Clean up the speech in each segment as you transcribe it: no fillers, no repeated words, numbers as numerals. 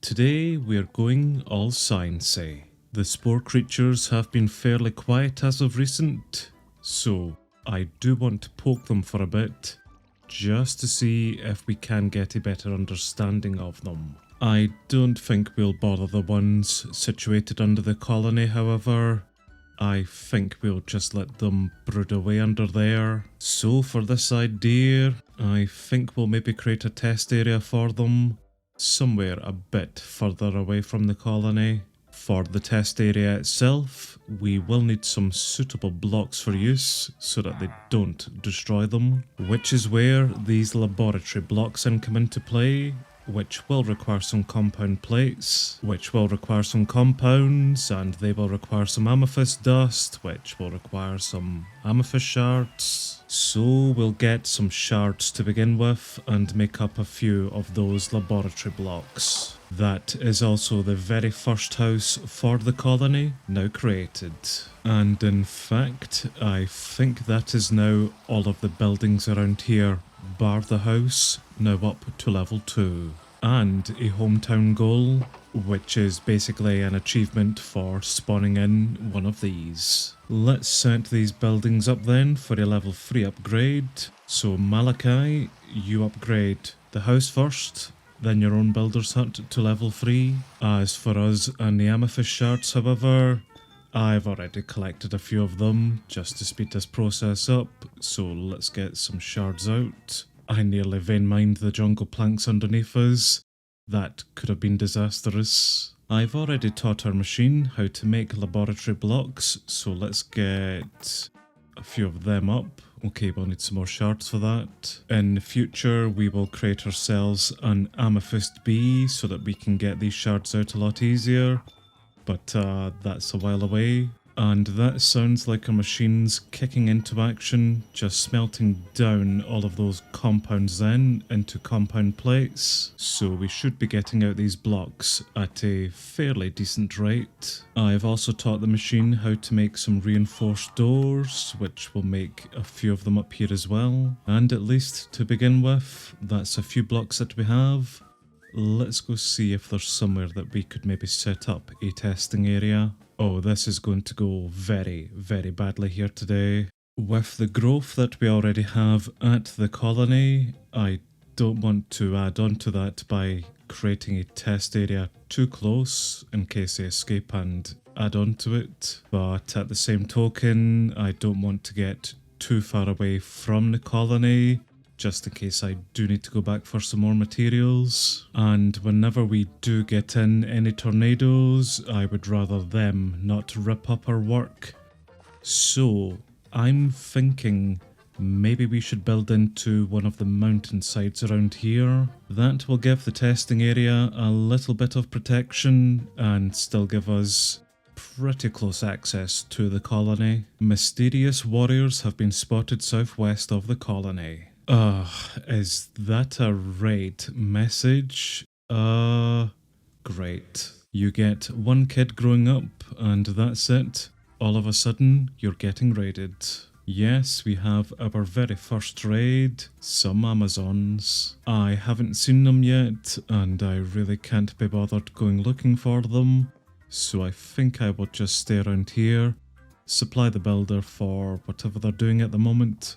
Today we're going all sciencey. The spore creatures have been fairly quiet as of recent, so I do want to poke them for a bit, just to see if we can get a better understanding of them. I don't think we'll bother the ones situated under the colony, however. I think we'll just let them brood away under there. So for this idea, I think we'll maybe create a test area for them, somewhere a bit further away from the colony. For the test area itself, we will need some suitable blocks for use so that they don't destroy them, which is where these laboratory blocks then come into play, which will require some compound plates, which will require some compounds, and they will require some amethyst dust, which will require some amethyst shards. So we'll get some shards to begin with and make up a few of those laboratory blocks. That is also the very first house for the colony now created. And in fact, I think that is now all of the buildings around here, bar the house, now up to level 2. And a hometown goal, which is basically an achievement for spawning in one of these. Let's set these buildings up then for a level 3 upgrade. So Malachi, you upgrade the house first, then your own builder's hut to level 3. As for us and the amethyst shards, however, I've already collected a few of them just to speed this process up, so let's get some shards out. I nearly vein mined the jungle planks underneath us. That could have been disastrous. I've already taught our machine how to make laboratory blocks, so let's get a few of them up. Okay, we'll need some more shards for that. In the future, we will create ourselves an amethyst bee so that we can get these shards out a lot easier. But that's a while away. And that sounds like our machine's kicking into action, just smelting down all of those compounds then into compound plates. So we should be getting out these blocks at a fairly decent rate. I've also taught the machine how to make some reinforced doors, which will make a few of them up here as well. And at least to begin with, that's a few blocks that we have. Let's go see if there's somewhere that we could maybe set up a testing area. Oh, this is going to go very, very badly here today. With the growth that we already have at the colony, I don't want to add on to that by creating a test area too close in case they escape and add on to it. But at the same token, I don't want to get too far away from the colony, just in case I do need to go back for some more materials. And whenever we do get in any tornadoes, I would rather them not rip up our work. So I'm thinking maybe we should build into one of the mountainsides around here. That will give the testing area a little bit of protection and still give us pretty close access to the colony. Mysterious warriors have been spotted southwest of the colony. Is that a raid message? Great. You get one kid growing up and that's it. All of a sudden, you're getting raided. Yes, we have our very first raid, some Amazons. I haven't seen them yet and I really can't be bothered going looking for them. So I think I will just stay around here, supply the builder for whatever they're doing at the moment,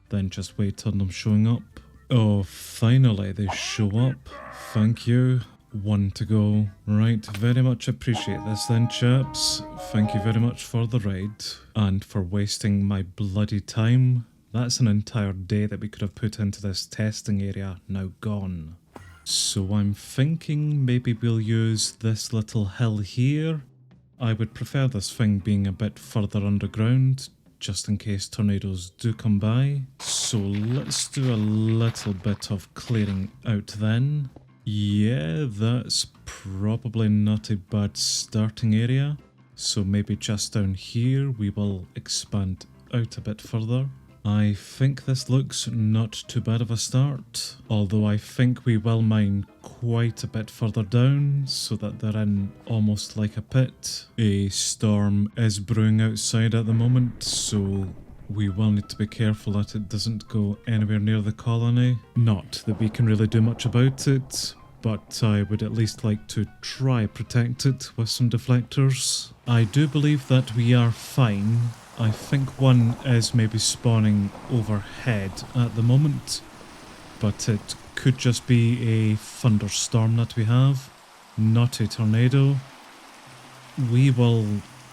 then just wait on them showing up. Oh, finally they show up. Thank you. One to go. Right, very much appreciate this then, chaps. Thank you very much for the raid and for wasting my bloody time. That's an entire day that we could have put into this testing area now gone. So I'm thinking maybe we'll use this little hill here. I would prefer this thing being a bit further underground, just in case tornadoes do come by. So let's do a little bit of clearing out then. Yeah, that's probably not a bad starting area. So maybe just down here we will expand out a bit further. I think this looks not too bad of a start, although I think we will mine quite a bit further down so that they're in almost like a pit. A storm is brewing outside at the moment, so we will need to be careful that it doesn't go anywhere near the colony. Not that we can really do much about it, but I would at least like to try protect it with some deflectors. I do believe that we are fine. I think one is maybe spawning overhead at the moment, but it could just be a thunderstorm that we have, not a tornado. We will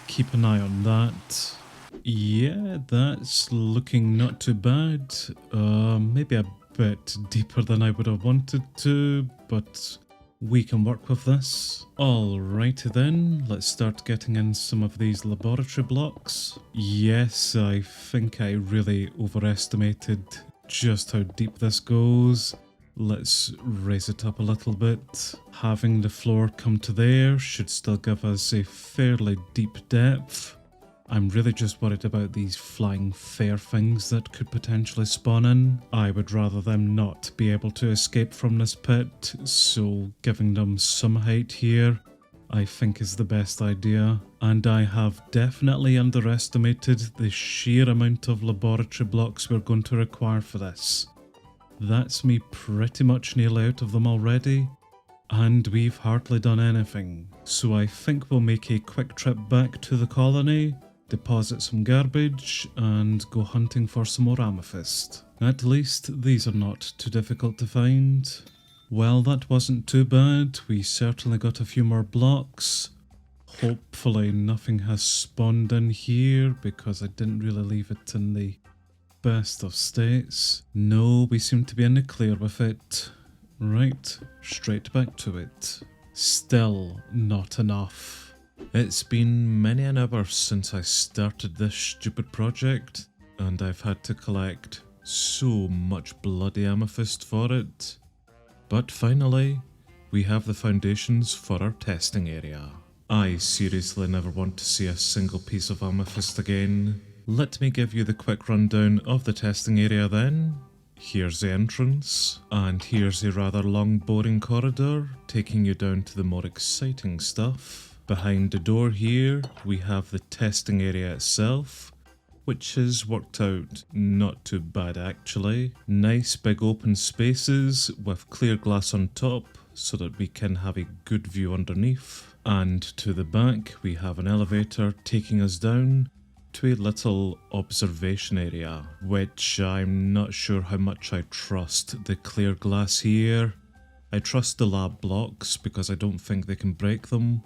keep an eye on that. Yeah, that's looking not too bad. Maybe a bit deeper than I would have wanted to, but we can work with this. Alrighty then, let's start getting in some of these laboratory blocks. Yes, I think I really overestimated just how deep this goes. Let's raise it up a little bit. Having the floor come to there should still give us a fairly deep depth. I'm really just worried about these flying fair things that could potentially spawn in. I would rather them not be able to escape from this pit, so giving them some height here I think is the best idea. And I have definitely underestimated the sheer amount of laboratory blocks we're going to require for this. That's me pretty much nearly out of them already, and we've hardly done anything. So I think we'll make a quick trip back to the colony, deposit some garbage, and go hunting for some more amethyst. At least these are not too difficult to find. Well, that wasn't too bad. We certainly got a few more blocks. Hopefully nothing has spawned in here, because I didn't really leave it in the best of states. No, we seem to be in the clear with it. Right, straight back to it. Still not enough. It's been many an hour since I started this stupid project, and I've had to collect so much bloody amethyst for it. But finally, we have the foundations for our testing area. I seriously never want to see a single piece of amethyst again. Let me give you the quick rundown of the testing area then. Here's the entrance, and here's a rather long boring corridor taking you down to the more exciting stuff. Behind the door here, we have the testing area itself, which has worked out not too bad actually. Nice big open spaces with clear glass on top so that we can have a good view underneath. And to the back we have an elevator taking us down to a little observation area, which I'm not sure how much I trust the clear glass here. I trust the lab blocks because I don't think they can break them,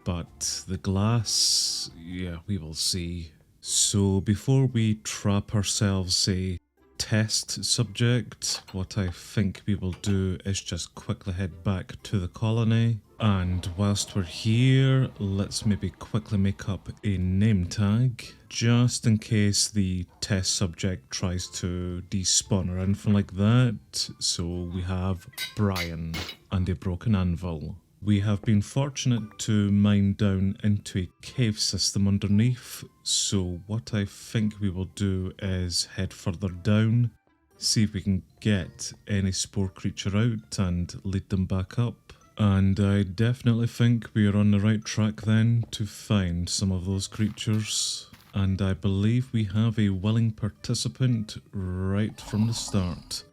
but the glass, yeah, we will see. So before we trap ourselves a test subject, what I think we will do is just quickly head back to the colony. And whilst we're here, let's maybe quickly make up a name tag, just in case the test subject tries to despawn or anything like that. So we have Brian and a broken anvil. We have been fortunate to mine down into a cave system underneath, so what I think we will do is head further down, see if we can get any spore creature out and lead them back up. And I definitely think we are on the right track then to find some of those creatures. And I believe we have a willing participant right from the start.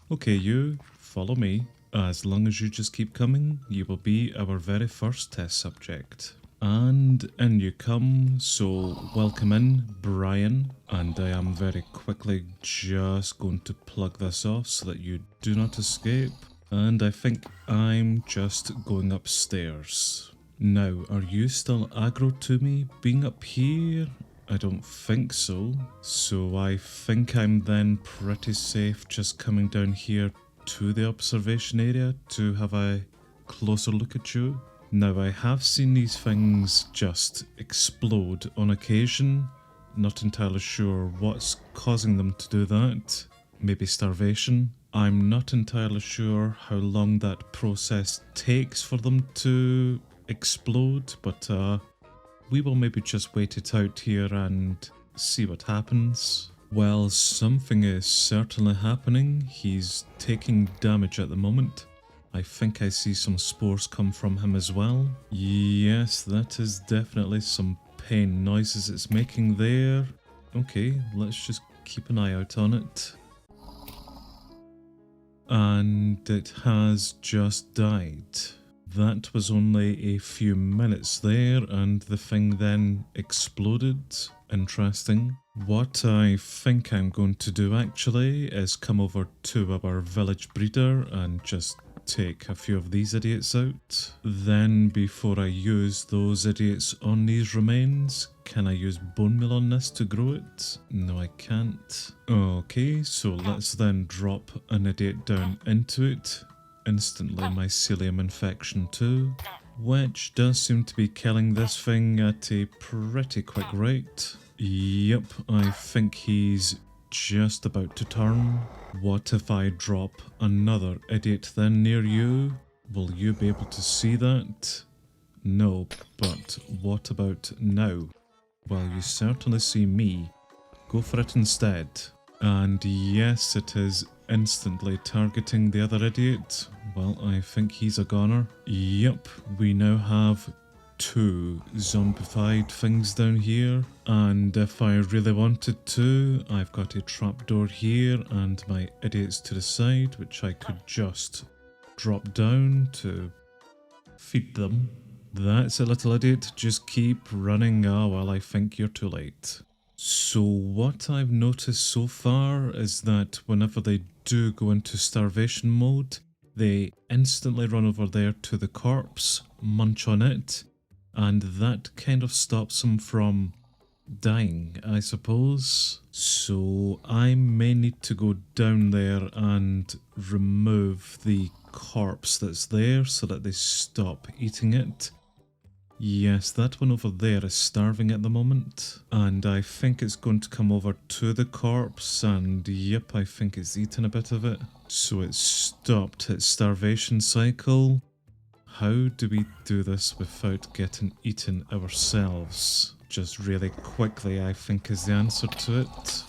Okay, you, follow me. As long as you just keep coming, you will be our very first test subject. And in you come, so welcome in, Brian. And I am very quickly just going to plug this off so that you do not escape. And I think I'm just going upstairs. Now, are you still aggro to me being up here? I don't think so. So I think I'm then pretty safe just coming down here to the observation area to have a closer look at you. Now, I have seen these things just explode on occasion. Not entirely sure what's causing them to do that. Maybe starvation. I'm not entirely sure how long that process takes for them to explode, but we will maybe just wait it out here and see what happens. Well, something is certainly happening. He's taking damage at the moment. I think I see some spores come from him as well. Yes, that is definitely some pain noises it's making there. Okay, let's just keep an eye out on it. and it has just died. That was only a few minutes there and the thing then exploded. Interesting. What I think I'm going to do actually is come over to our village breeder and just take a few of these idiots out. Then before I use those idiots on these remains, can I use bone meal on this to grow it? No, I can't. Okay, so let's then drop an idiot down into it. Instantly mycelium infection too, which does seem to be killing this thing at a pretty quick rate. Yep, I think he's just about to turn. What if I drop another idiot then near you? Will you be able to see that? No, but what about now? Well, you certainly see me. Go for it instead. And yes, it is instantly targeting the other idiot. Well, I think he's a goner. Yep, we now have 2 zombified things down here, and if I really wanted to, I've got a trapdoor here and my idiots to the side, which I could just drop down to feed them. That's a little idiot, just keep running. Oh well, I think you're too late. So what I've noticed so far is that whenever they do go into starvation mode, they instantly run over there to the corpse, munch on it, and that kind of stops them from dying, I suppose. So I may need to go down there and remove the corpse that's there so that they stop eating it. Yes, that one over there is starving at the moment, and I think it's going to come over to the corpse, and yep, I think it's eaten a bit of it. So it's stopped its starvation cycle. How do we do this without getting eaten ourselves? Just really quickly, I think is the answer to it.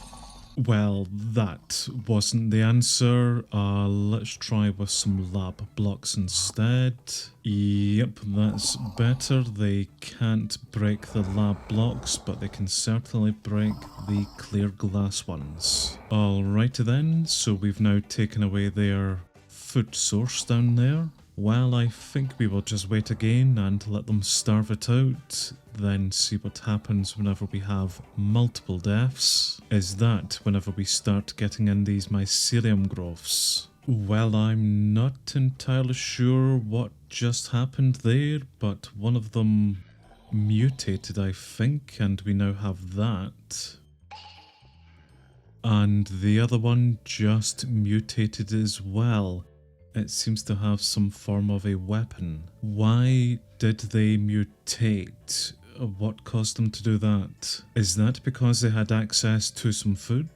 Well, that wasn't the answer. Let's try with some lab blocks instead. Yep, that's better. They can't break the lab blocks, but they can certainly break the clear glass ones. Alrighty then, so we've now taken away their food source down there. Well, I think we will just wait again and let them starve it out, then see what happens whenever we have multiple deaths. Is that whenever we start getting in these mycelium growths? Well, I'm not entirely sure what just happened there, but one of them mutated, I think, and we now have that. And the other one just mutated as well. It seems to have some form of a weapon. Why did they mutate? What caused them to do that? Is that because they had access to some food?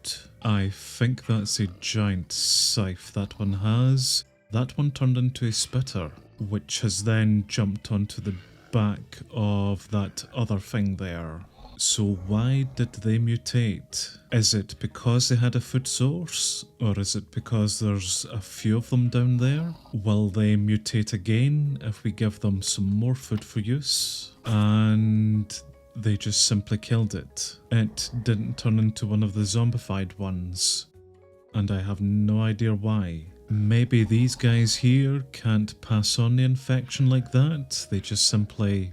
I think that's a giant scythe that one has. That one turned into a spitter, which has then jumped onto the back of that other thing there. So why did they mutate? Is it because they had a food source? Or is it because there's a few of them down there? Will they mutate again if we give them some more food for use? And they just simply killed it. It didn't turn into one of the zombified ones. And I have no idea why. Maybe these guys here can't pass on the infection like that. They just simply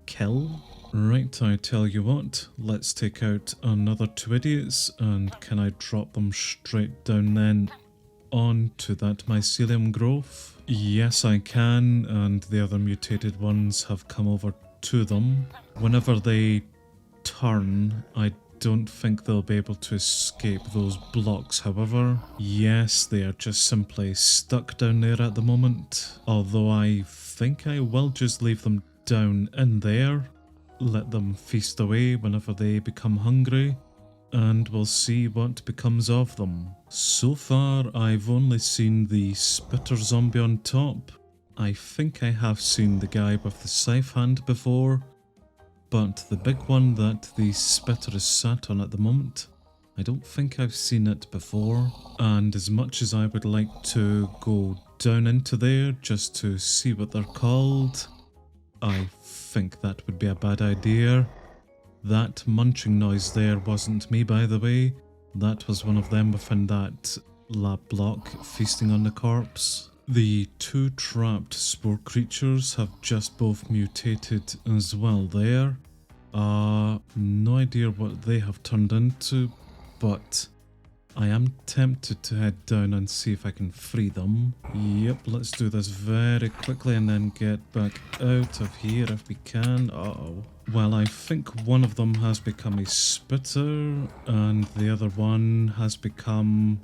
kill? Right, I tell you what, let's take out another 2 idiots, and can I drop them straight down then onto that mycelium growth? Yes, I can, and the other mutated ones have come over to them. Whenever they turn, I don't think they'll be able to escape those blocks, however. Yes, they are just simply stuck down there at the moment, although I think I will just leave them down in there. Let them feast away whenever they become hungry, and we'll see what becomes of them. So far, I've only seen the spitter zombie on top. I think I have seen the guy with the scythe hand before, but the big one that the spitter is sat on at the moment, I don't think I've seen it before. And as much as I would like to go down into there just to see what they're called, I think that would be a bad idea. That munching noise there wasn't me, by the way. That was one of them within that lab block feasting on the corpse. The two trapped spore creatures have just both mutated as well there. No idea what they have turned into, but I am tempted to head down and see if I can free them. Yep, let's do this very quickly and then get back out of here if we can. Uh-oh. Well, I think one of them has become a spitter and the other one has become...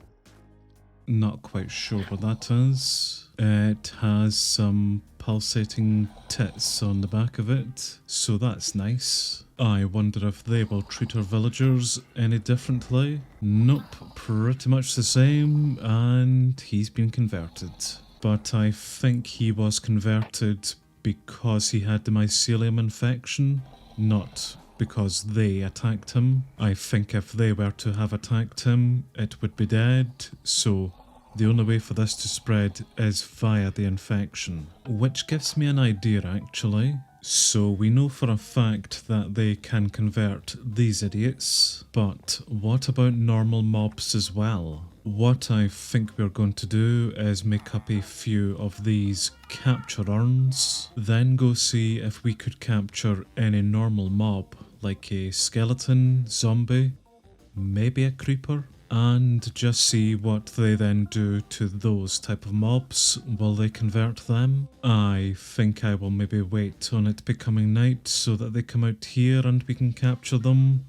not quite sure what that is. It has some pulsating tits on the back of it, so that's nice. I wonder if they will treat our villagers any differently. Nope, pretty much the same, and he's been converted. But I think he was converted because he had the mycelium infection, not because they attacked him. I think if they were to have attacked him, it would be dead, so the only way for this to spread is via the infection. Which gives me an idea actually. So we know for a fact that they can convert these idiots, but what about normal mobs as well? What I think we're going to do is make up a few of these capture urns, then go see if we could capture any normal mob, like a skeleton, zombie, maybe a creeper, and just see what they then do to those type of mobs. Will they convert them? I think I will maybe wait on it becoming night so that they come out here and we can capture them.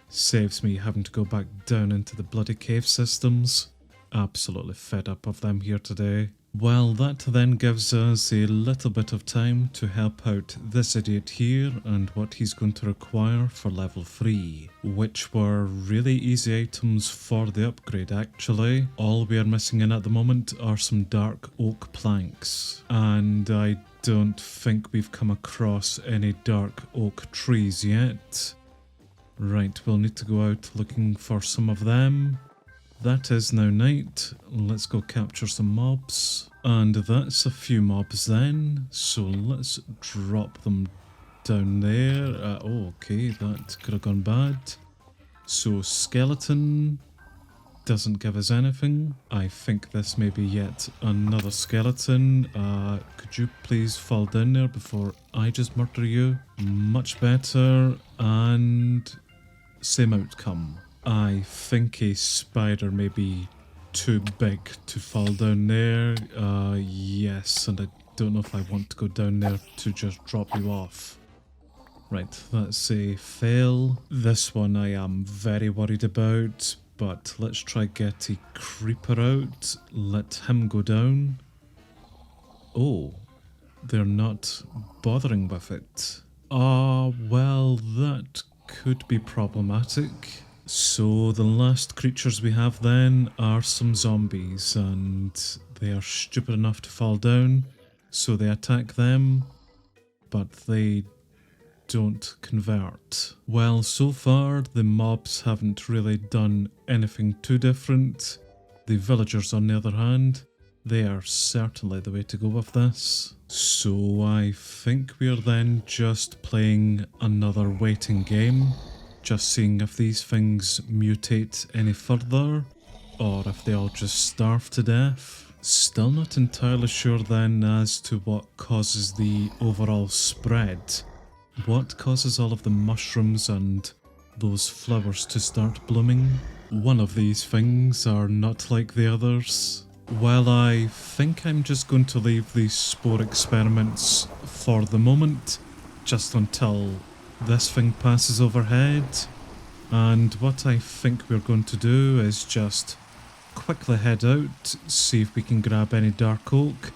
Saves me having to go back down into the bloody cave systems. Absolutely fed up of them here today. Well, that then gives us a little bit of time to help out this idiot here and what he's going to require for level 3, which were really easy items for the upgrade actually. All we are missing in at the moment are some dark oak planks, and I don't think we've come across any dark oak trees yet. Right, we'll need to go out looking for some of them. That is now night. Let's go capture some mobs. And that's a few mobs then. So let's drop them down there. Okay, that could have gone bad. So skeleton doesn't give us anything. I think this may be yet another skeleton. Could you please fall down there before I just murder you? Much better. And same outcome. I think a spider may be too big to fall down there. Yes, and I don't know if I want to go down there to just drop you off. Right, that's a fail. This one I am very worried about, but let's try get a creeper out. Let him go down. Oh, they're not bothering with it. Well, that could be problematic. So the last creatures we have then are some zombies, and they are stupid enough to fall down, so they attack them, but they don't convert. Well, so far the mobs haven't really done anything too different. The villagers on the other hand, they are certainly the way to go with this. So I think we are then just playing another waiting game. Just seeing if these things mutate any further, or if they all just starve to death. Still not entirely sure then as to what causes the overall spread. What causes all of the mushrooms and those flowers to start blooming? One of these things are not like the others. Well, I think I'm just going to leave these spore experiments for the moment, just until this thing passes overhead, and what I think we're going to do is just quickly head out, see if we can grab any dark oak,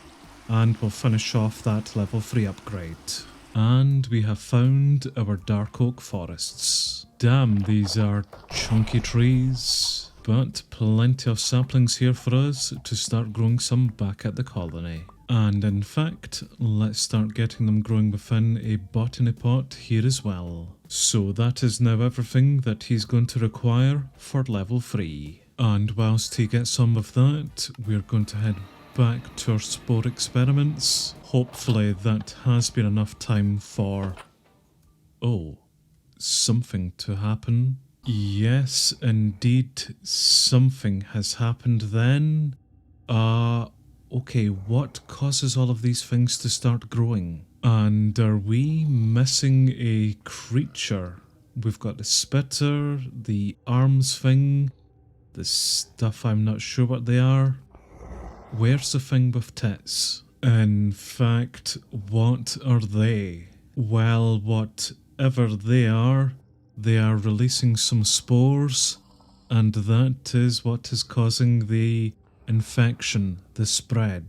and we'll finish off that level 3 upgrade. And we have found our dark oak forests. Damn, these are chunky trees, but plenty of saplings here for us to start growing some back at the colony. And in fact, let's start getting them growing within a botany pot here as well. So that is now everything that he's going to require for level 3. And whilst he gets on with that, we're going to head back to our spore experiments. Hopefully that has been enough time for... something to happen. Yes, indeed, something has happened then. Okay, what causes all of these things to start growing? And are we missing a creature? We've got the spitter, the arms thing, the stuff I'm not sure what they are. Where's the thing with tits? In fact, what are they? Well, whatever they are releasing some spores, and that is what is causing the infection, the spread.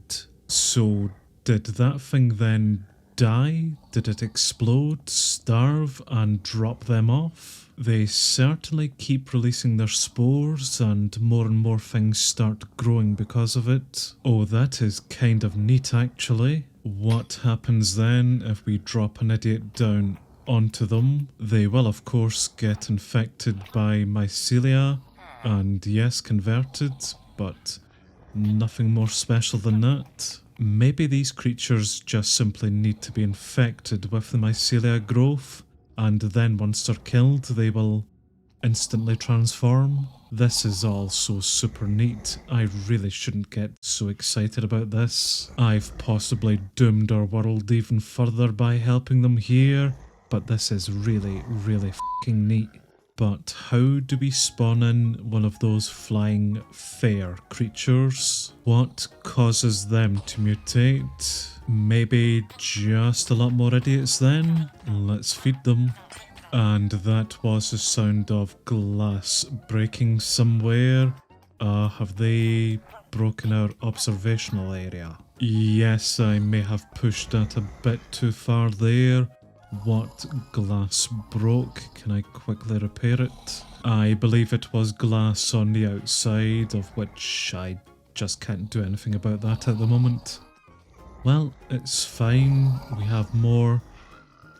So, did that thing then die? Did it explode, starve, and drop them off? They certainly keep releasing their spores, and more things start growing because of it. Oh, that is kind of neat actually. What happens then if we drop an idiot down onto them? They will of course get infected by mycelia, and yes, converted, but nothing more special than that. Maybe these creatures just simply need to be infected with the mycelia growth, and then once they're killed they will instantly transform. This is all so super neat. I really shouldn't get so excited about this. I've possibly doomed our world even further by helping them here, but this is really f***ing neat. But how do we spawn in one of those flying fair creatures? What causes them to mutate? Maybe just a lot more idiots then? Let's feed them. And that was the sound of glass breaking somewhere. Have they broken our observational area? Yes, I may have pushed that a bit too far there. What glass broke? Can I quickly repair it? I believe it was glass on the outside, of which I just can't do anything about that at the moment. Well, it's fine. We have more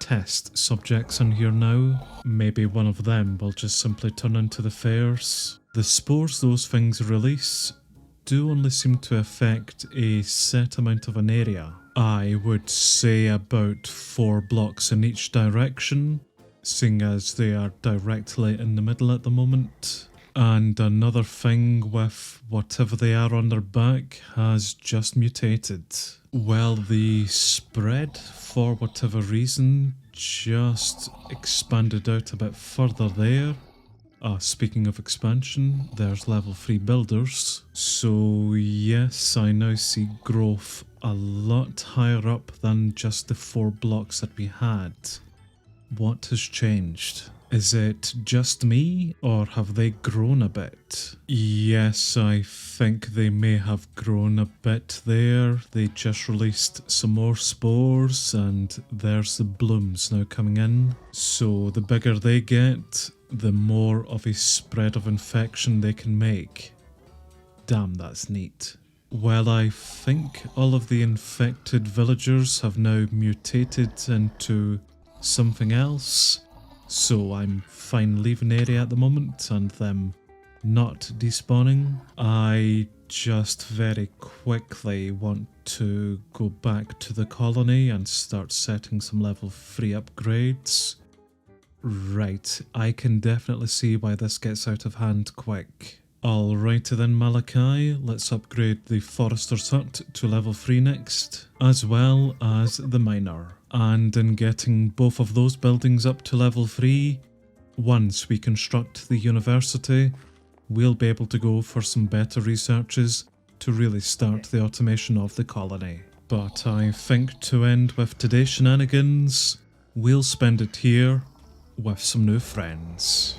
test subjects in here now. Maybe one of them will just simply turn into the fairs. The spores those things release do only seem to affect a set amount of an area. I would say about 4 blocks in each direction, seeing as they are directly in the middle at the moment. And another thing with whatever they are on their back has just mutated. Well, the spread, for whatever reason, just expanded out a bit further there. Speaking of expansion, there's level 3 builders. So yes, I now see growth a lot higher up than just the 4 blocks that we had. What has changed? Is it just me, or have they grown a bit? Yes, I think they may have grown a bit there. They just released some more spores, and there's the blooms now coming in. So the bigger they get, the more of a spread of infection they can make. Damn, that's neat. Well, I think all of the infected villagers have now mutated into something else. So I'm fine leaving the area at the moment and them not despawning. I just very quickly want to go back to the colony and start setting some level 3 upgrades. Right, I can definitely see why this gets out of hand quick. Alrighty then, Malachi, let's upgrade the Forester's Hut to level 3 next, as well as the Miner. And in getting both of those buildings up to level 3, once we construct the university, we'll be able to go for some better researches to really start the automation of the colony. But I think to end with today's shenanigans, we'll spend it here with some new friends.